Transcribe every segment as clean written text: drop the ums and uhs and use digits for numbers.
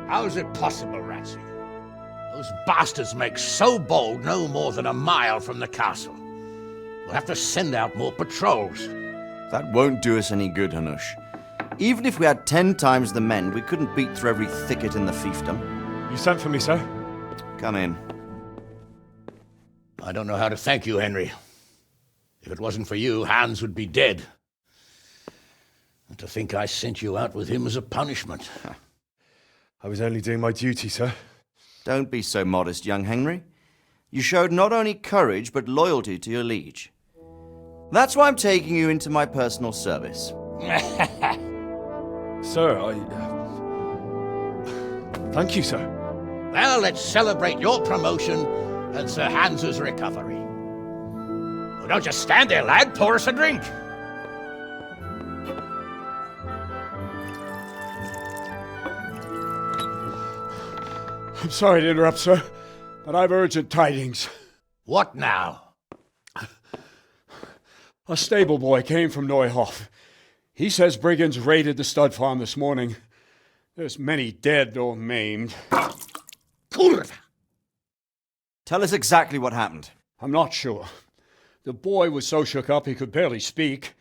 How's it possible, Ratsy? Those bastards make so bold no more than a mile from the castle. We'll have to send out more patrols. That won't do us any good, Hanush. Even if we had 10 times the men, we couldn't beat through every thicket in the fiefdom. You sent for me, sir? Come in. I don't know how to thank you, Henry. If it wasn't for you, Hans would be dead. And to think I sent you out with him as a punishment. I was only doing my duty, sir. Don't be so modest, young Henry. You showed not only courage, but loyalty to your liege. That's why I'm taking you into my personal service. Sir, thank you, sir. Well, let's celebrate your promotion and Sir Hans's recovery. Well, don't just stand there, lad. Pour us a drink. I'm sorry to interrupt, sir, but I've urgent tidings. What now? A stable boy came from Neuhof. He says brigands raided the stud farm this morning. There's many dead or maimed. Kurva! Tell us exactly what happened. I'm not sure. The boy was so shook up he could barely speak.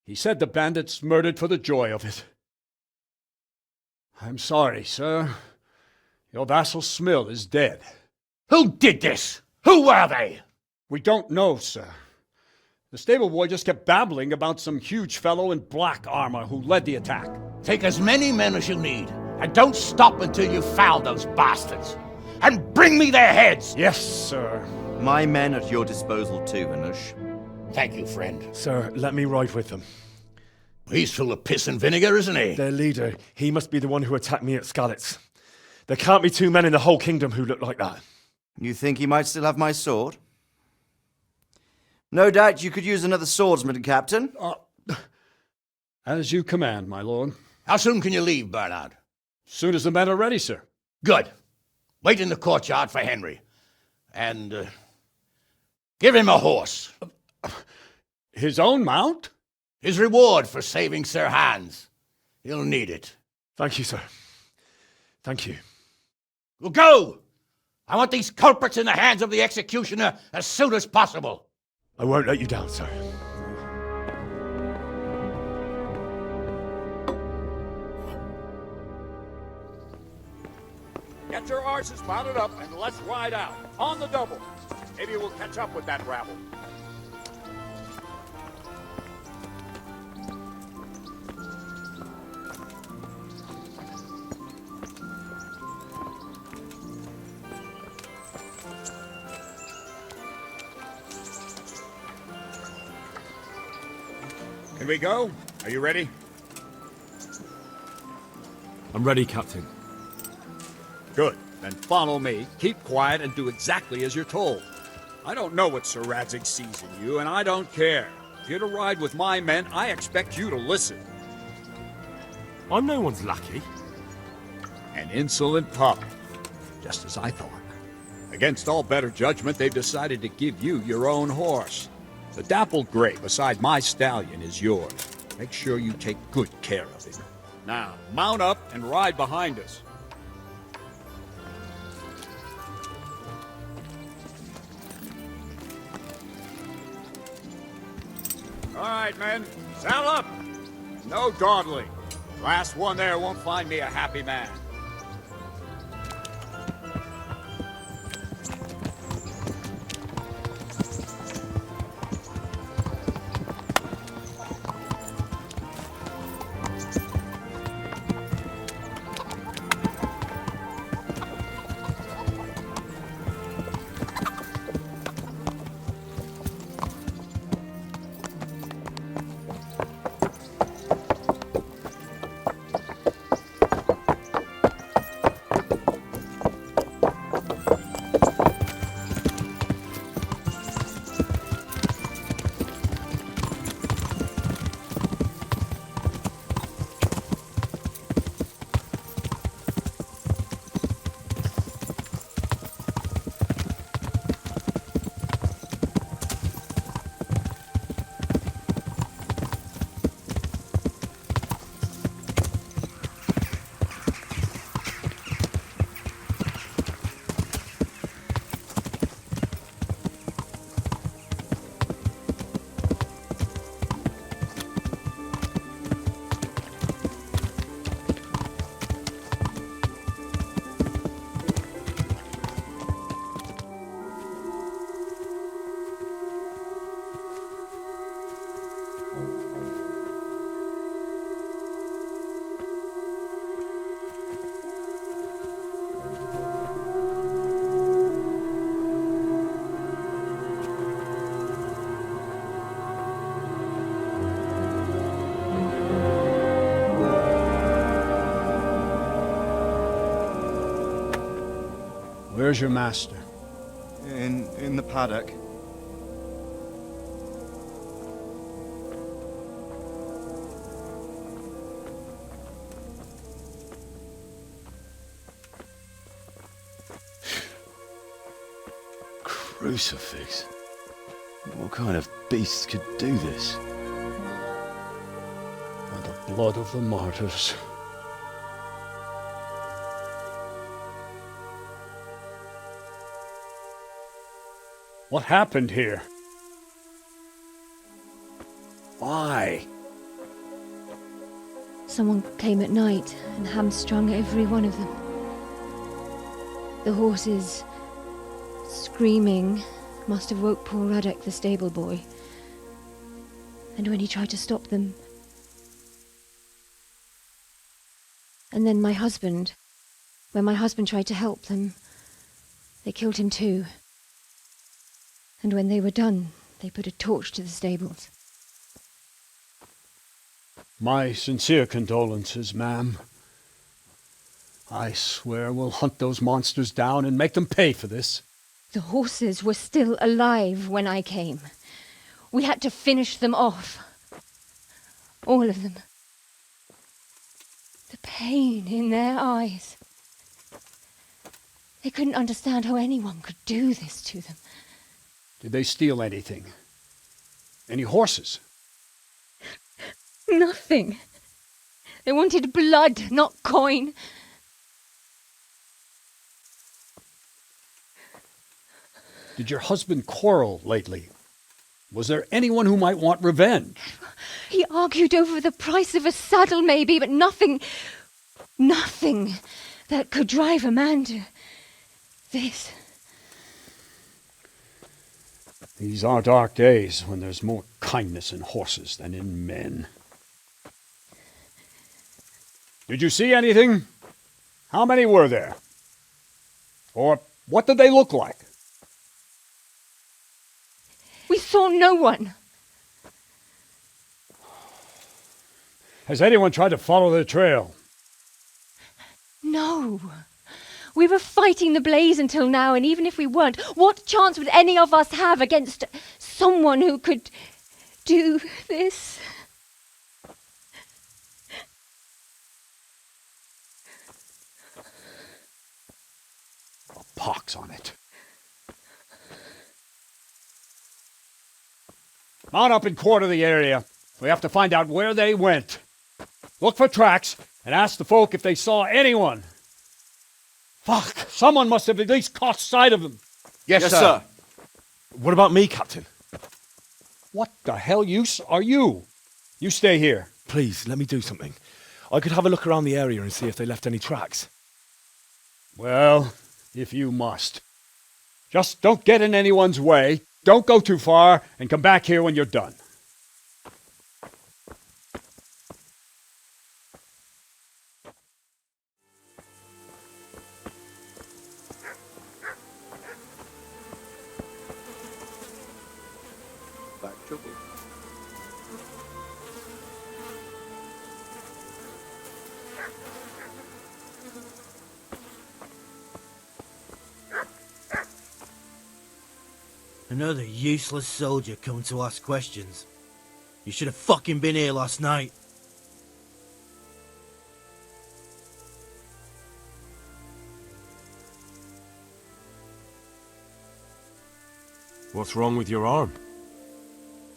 He said the bandits murdered for the joy of it. I'm sorry, sir. Your vassal Smill is dead. Who did this? Who were they? We don't know, sir. The stable boy just kept babbling about some huge fellow in black armor who led the attack. Take as many men as you need, and don't stop until you've found those bastards. And bring me their heads! Yes, sir. My men at your disposal too, Hanush. Thank you, friend. Sir, let me ride with them. He's full of piss and vinegar, isn't he? Their leader, he must be the one who attacked me at Skalitz. There can't be 2 men in the whole kingdom who look like that. You think he might still have my sword? No doubt you could use another swordsman, Captain. As you command, my lord. How soon can you leave, Bernard? Soon as the men are ready, sir. Good. Wait in the courtyard for Henry. And, give him a horse. His own mount? His reward for saving Sir Hans. He'll need it. Thank you, sir. Thank you. Well, go! I want these culprits in the hands of the executioner as soon as possible. I won't let you down, sir. Get your horses mounted up and let's ride out. On the double. Maybe we'll catch up with that rabble. Can we go? Are you ready? I'm ready, Captain. Good. Then follow me, keep quiet, and do exactly as you're told. I don't know what Sir Radzig sees in you, and I don't care. If you're to ride with my men, I expect you to listen. I'm no one's lackey. An insolent pup. Just as I thought. Against all better judgment, they've decided to give you your own horse. The dappled gray beside my stallion is yours. Make sure you take good care of it. Now, mount up and ride behind us. All right, men. Saddle up. No dawdling. Last one there won't find me a happy man. Where's your master? In the paddock. Crucifix? What kind of beast could do this? By the blood of the martyrs. What happened here? Why? Someone came at night and hamstrung every one of them. The horses, screaming, must have woke poor Radek, the stable boy. And when he tried to stop them... And then my husband, when my husband tried to help them, they killed him too. And when they were done, they put a torch to the stables. My sincere condolences, ma'am. I swear we'll hunt those monsters down and make them pay for this. The horses were still alive when I came. We had to finish them off. All of them. The pain in their eyes. They couldn't understand how anyone could do this to them. Did they steal anything? Any horses? Nothing. They wanted blood, not coin. Did your husband quarrel lately? Was there anyone who might want revenge? He argued over the price of a saddle, maybe, but nothing that could drive a man to this. These are dark days when there's more kindness in horses than in men. Did you see anything? How many were there? Or what did they look like? We saw no one. Has anyone tried to follow their trail? No. We were fighting the blaze until now, and even if we weren't, what chance would any of us have against someone who could do this? A pox on it. Mount up and quarter the area. We have to find out where they went. Look for tracks and ask the folk if they saw anyone. Fuck! Someone must have at least caught sight of them. Yes, sir. What about me, Captain? What the hell use are you? You stay here. Please, let me do something. I could have a look around the area and see if they left any tracks. Well, if you must. Just don't get in anyone's way, don't go too far, and come back here when you're done. Another useless soldier coming to ask questions. You should have fucking been here last night. What's wrong with your arm?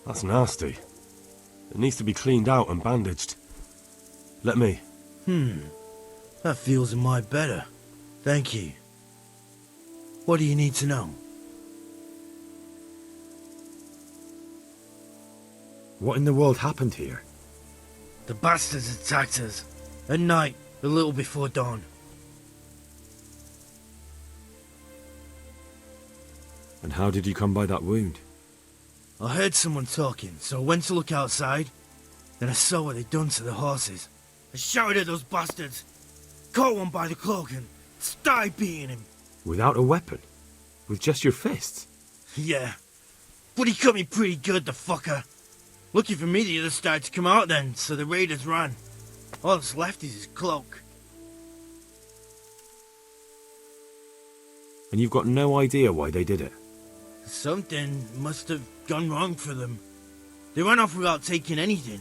That's nasty. It needs to be cleaned out and bandaged. Let me. That feels a mite better. Thank you. What do you need to know? What in the world happened here? The bastards attacked us. At night, a little before dawn. And how did you come by that wound? I heard someone talking, so I went to look outside. Then I saw what they'd done to the horses. I shouted at those bastards. Caught one by the cloak and started beating him. Without a weapon? With just your fists? Yeah. But he cut me pretty good, the fucker. Lucky for me, the others started to come out then, so the raiders ran. All that's left is his cloak. And you've got no idea why they did it? Something must have gone wrong for them. They went off without taking anything.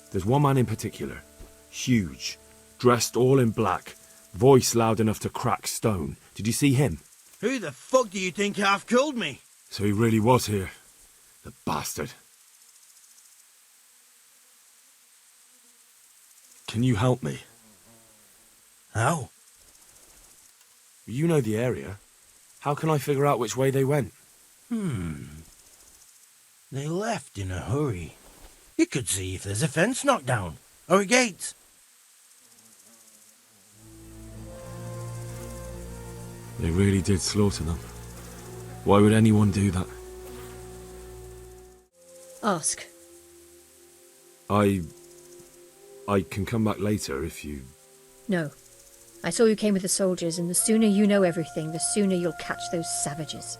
There's one man in particular. Huge. Dressed all in black. Voice loud enough to crack stone. Did you see him? Who the fuck do you think half killed me? So he really was here. The bastard. Can you help me? How? You know the area. How can I figure out which way they went? They left in a hurry. You could see if there's a fence knocked down, or a gate. They really did slaughter them. Why would anyone do that? Ask. I can come back later if you... No. I saw you came with the soldiers, and the sooner you know everything, the sooner you'll catch those savages.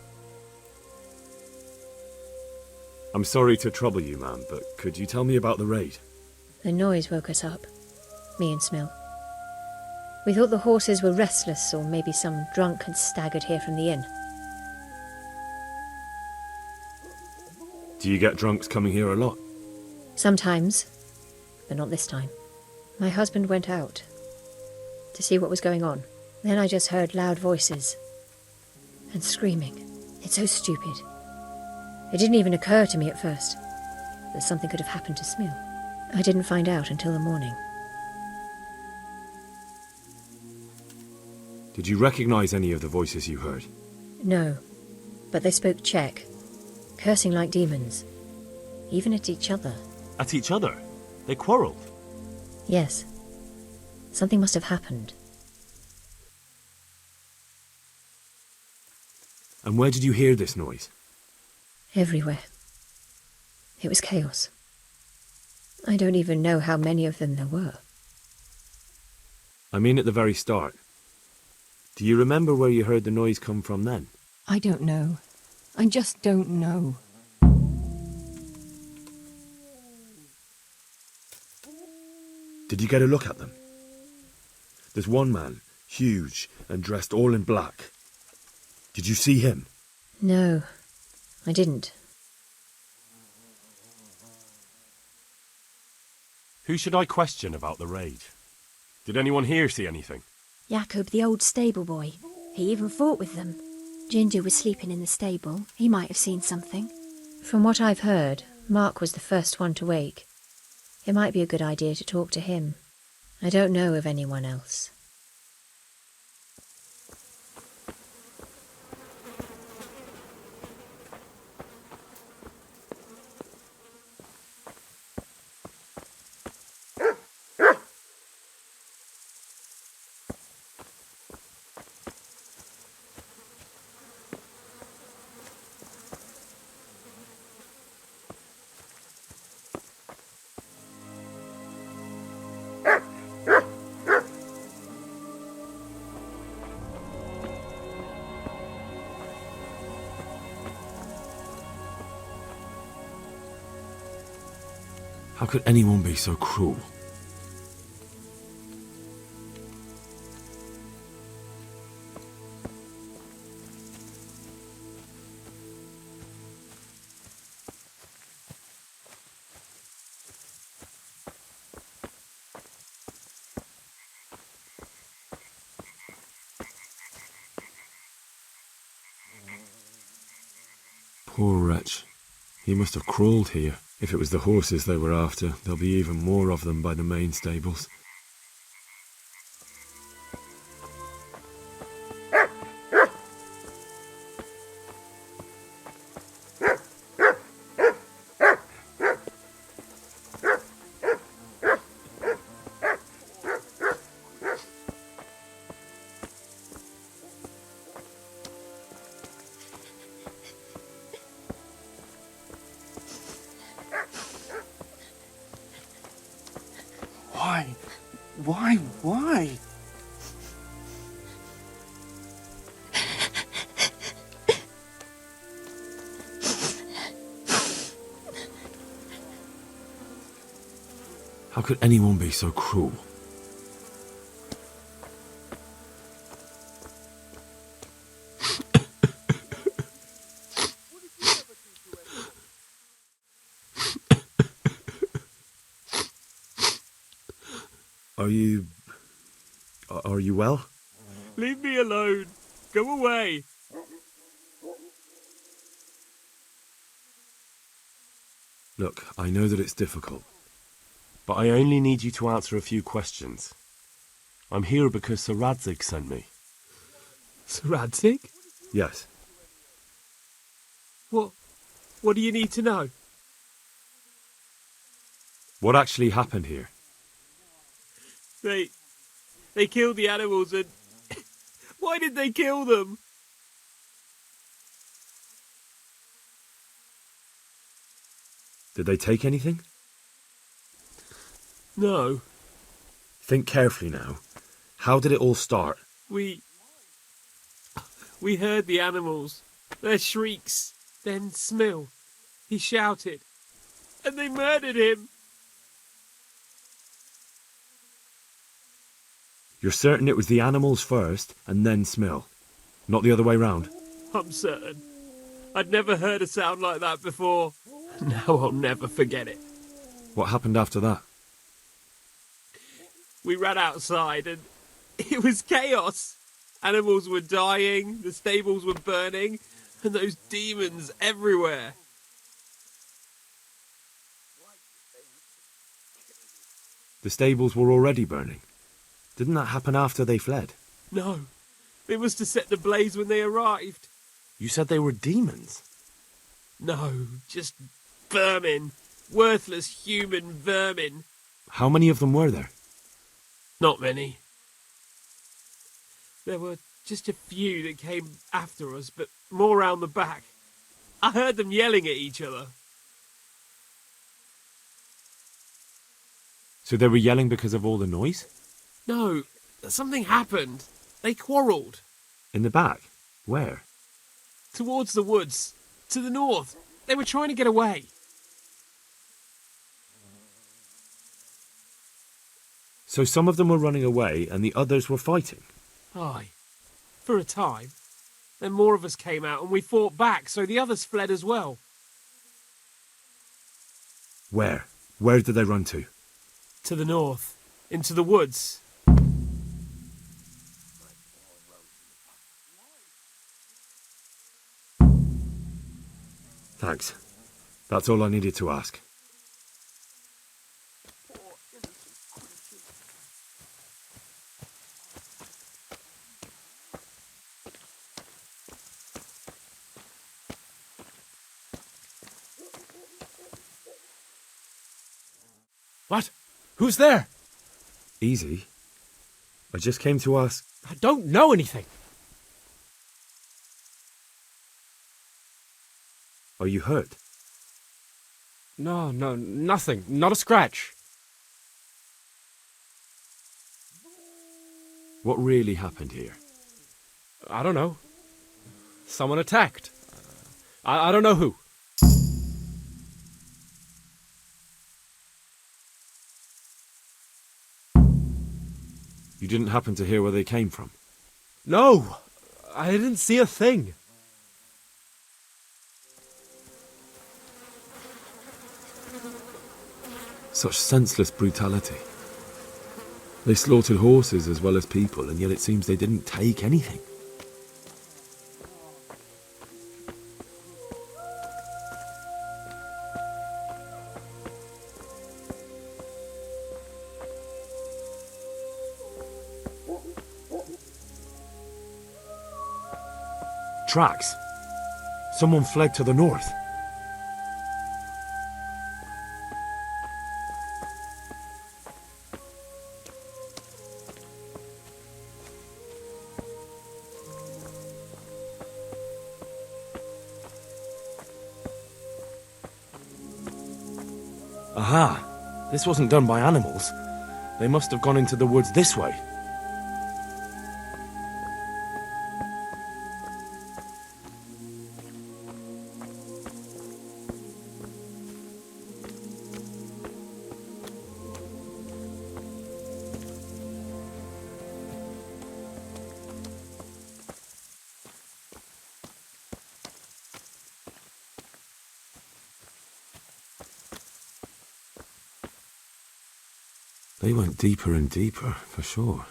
I'm sorry to trouble you, man, but could you tell me about the raid? The noise woke us up. Me and Smill. We thought the horses were restless, or maybe some drunk had staggered here from the inn. Do you get drunks coming here a lot? Sometimes, but not this time. My husband went out to see what was going on. Then I just heard loud voices and screaming. It's so stupid. It didn't even occur to me at first that something could have happened to Smill. I didn't find out until the morning. Did you recognize any of the voices you heard? No, but they spoke Czech, cursing like demons, even at each other. At each other? They quarreled? Yes. Something must have happened. And where did you hear this noise? Everywhere. It was chaos. I don't even know how many of them there were. I mean at the very start. Do you remember where you heard the noise come from then? I don't know. I just don't know. Did you get a look at them? There's one man, huge and dressed all in black. Did you see him? No, I didn't. Who should I question about the raid? Did anyone here see anything? Jacob, the old stable boy. He even fought with them. Ginger was sleeping in the stable. He might have seen something. From what I've heard, Mark was the first one to wake. It might be a good idea to talk to him. I don't know of anyone else. How could anyone be so cruel? Poor wretch. He must have crawled here. If it was the horses they were after, there'll be even more of them by the main stables. Why? How could anyone be so cruel? Are you well? Leave me alone. Go away. Look, I know that it's difficult, but I only need you to answer a few questions. I'm here because Sir Radzig sent me. Sir Radzig? Yes. What do you need to know? What actually happened here? They killed the animals and... Why did they kill them? Did they take anything? No. Think carefully now. How did it all start? We heard the animals. Their shrieks. Then Smill. He shouted. And they murdered him. You're certain it was the animals first, and then Smill? Not the other way round? I'm certain. I'd never heard a sound like that before. Now I'll never forget it. What happened after that? We ran outside and it was chaos. Animals were dying, the stables were burning, and those demons everywhere. The stables were already burning. Didn't that happen after they fled? No, it was to set the blaze when they arrived. You said they were demons? No, just vermin. Worthless human vermin. How many of them were there? Not many. There were just a few that came after us, but more round the back. I heard them yelling at each other. So they were yelling because of all the noise? No, something happened. They quarrelled. In the back? Where? Towards the woods. To the north. They were trying to get away. So some of them were running away and the others were fighting? Aye. For a time. Then more of us came out and we fought back, so the others fled as well. Where? Where did they run to? To the north. Into the woods. Thanks. That's all I needed to ask. What? Who's there? Easy. I just came to ask... I don't know anything. Are you hurt? No, nothing. Not a scratch. What really happened here? I don't know. Someone attacked. I don't know who. You didn't happen to hear where they came from? No, I didn't see a thing. Such senseless brutality. They slaughtered horses as well as people, and yet it seems they didn't take anything. Tracks. Someone fled to the north. Aha! This wasn't done by animals. They must have gone into the woods this way. They went deeper and deeper, for sure.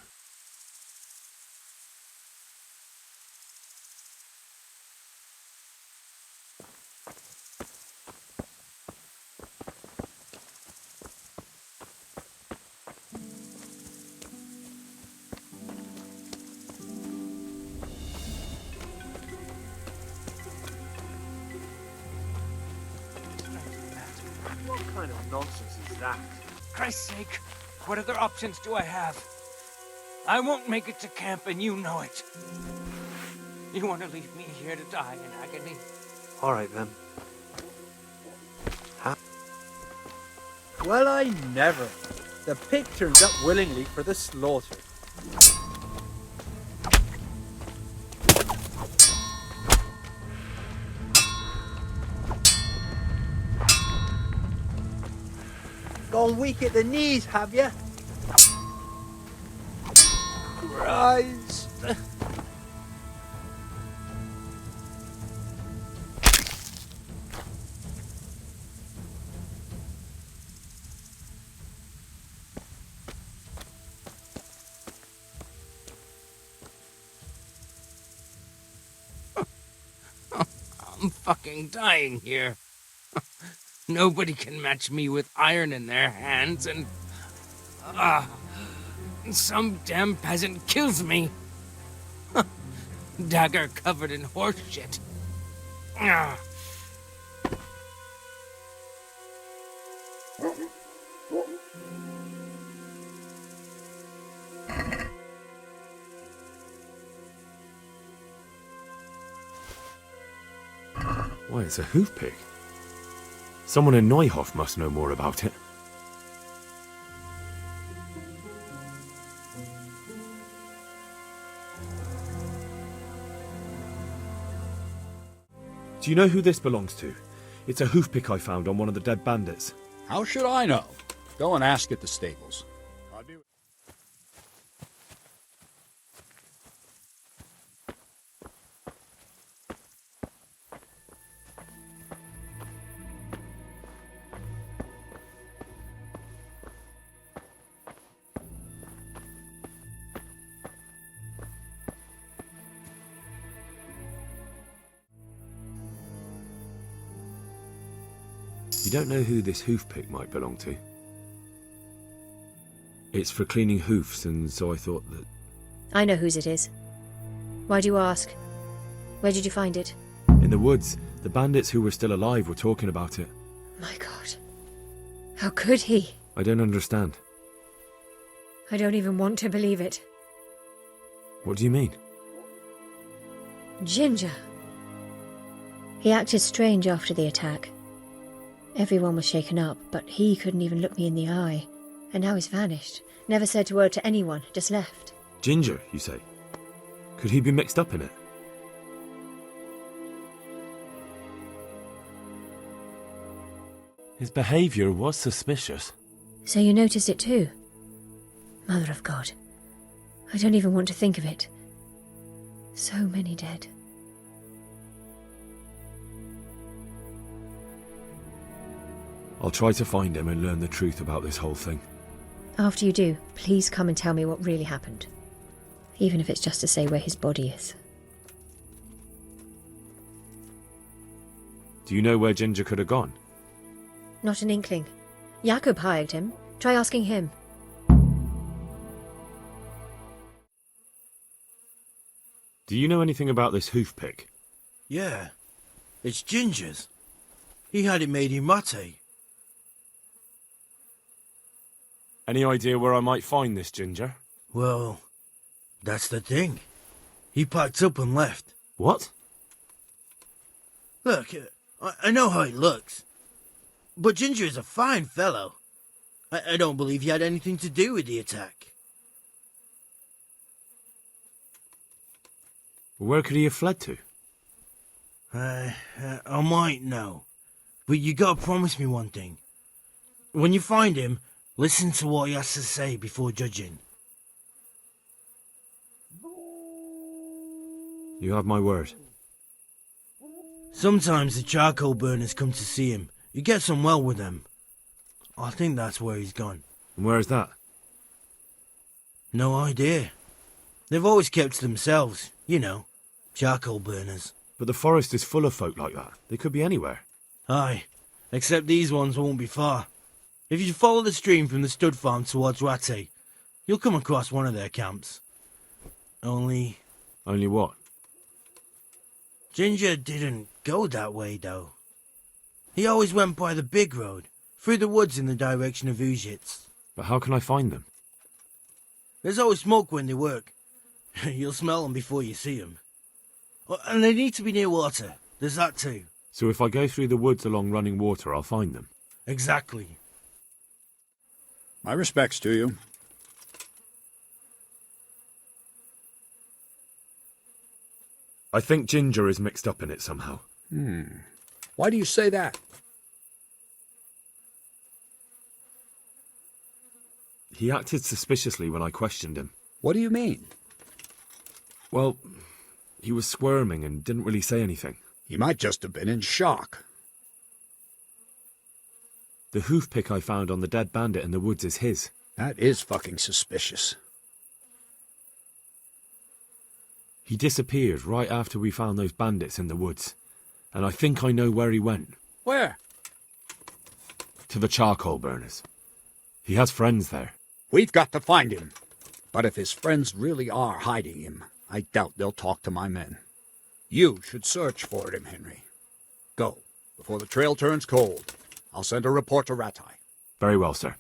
What kind of nonsense is that? Christ's sake, what other options do I have? I won't make it to camp and you know it. You want to leave me here to die in agony? All right, then. Well, I never. The pig turns up willingly for the slaughter. Gone weak at the knees, have you? Christ! I'm fucking dying here. Nobody can match me with iron in their hands, and some damn peasant kills me. Dagger covered in horse shit. Why, it's a hoof pick. Someone in Neuhof must know more about it. Do you know who this belongs to? It's a hoof pick I found on one of the dead bandits. How should I know? Go and ask at the stables. I'll be... You don't know who this hoof pick might belong to? It's for cleaning hoofs, and so I thought that... I know whose it is. Why do you ask? Where did you find it? In the woods, the bandits who were still alive were talking about it. My God. How could he? I don't understand. I don't even want to believe it. What do you mean? Ginger. He acted strange after the attack. Everyone was shaken up, but he couldn't even look me in the eye. And now he's vanished. Never said a word to anyone, just left. Ginger, you say? Could he be mixed up in it? His behaviour was suspicious. So you noticed it too? Mother of God. I don't even want to think of it. So many dead. I'll try to find him and learn the truth about this whole thing. After you do, please come and tell me what really happened. Even if it's just to say where his body is. Do you know where Ginger could have gone? Not an inkling. Jakob hired him. Try asking him. Do you know anything about this hoof pick? Yeah, it's Ginger's. He had it made in Mate. Any idea where I might find this Ginger? Well, that's the thing. He packed up and left. What? Look, I know how he looks. But Ginger is a fine fellow. I don't believe he had anything to do with the attack. Where could he have fled to? I might know. But you gotta promise me one thing. When you find him, listen to what he has to say before judging. You have my word. Sometimes the charcoal burners come to see him. He gets on well with them. I think that's where he's gone. And where is that? No idea. They've always kept to themselves, you know, charcoal burners. But the forest is full of folk like that. They could be anywhere. Aye, except these ones won't be far. If you follow the stream from the stud farm towards Rate, you'll come across one of their camps. Only what? Ginger didn't go that way, though. He always went by the big road, through the woods in the direction of Ujits. But how can I find them? There's always smoke when they work. You'll smell them before you see them. And they need to be near water. There's that too. So if I go through the woods along running water, I'll find them? Exactly. My respects to you. I think Ginger is mixed up in it somehow. Why do you say that? He acted suspiciously when I questioned him. What do you mean? Well, he was squirming and didn't really say anything. He might just have been in shock. The hoof pick I found on the dead bandit in the woods is his. That is fucking suspicious. He disappeared right after we found those bandits in the woods. And I think I know where he went. Where? To the charcoal burners. He has friends there. We've got to find him. But if his friends really are hiding him, I doubt they'll talk to my men. You should search for him, Henry. Go, before the trail turns cold. I'll send a report to Ratai. Very well, sir.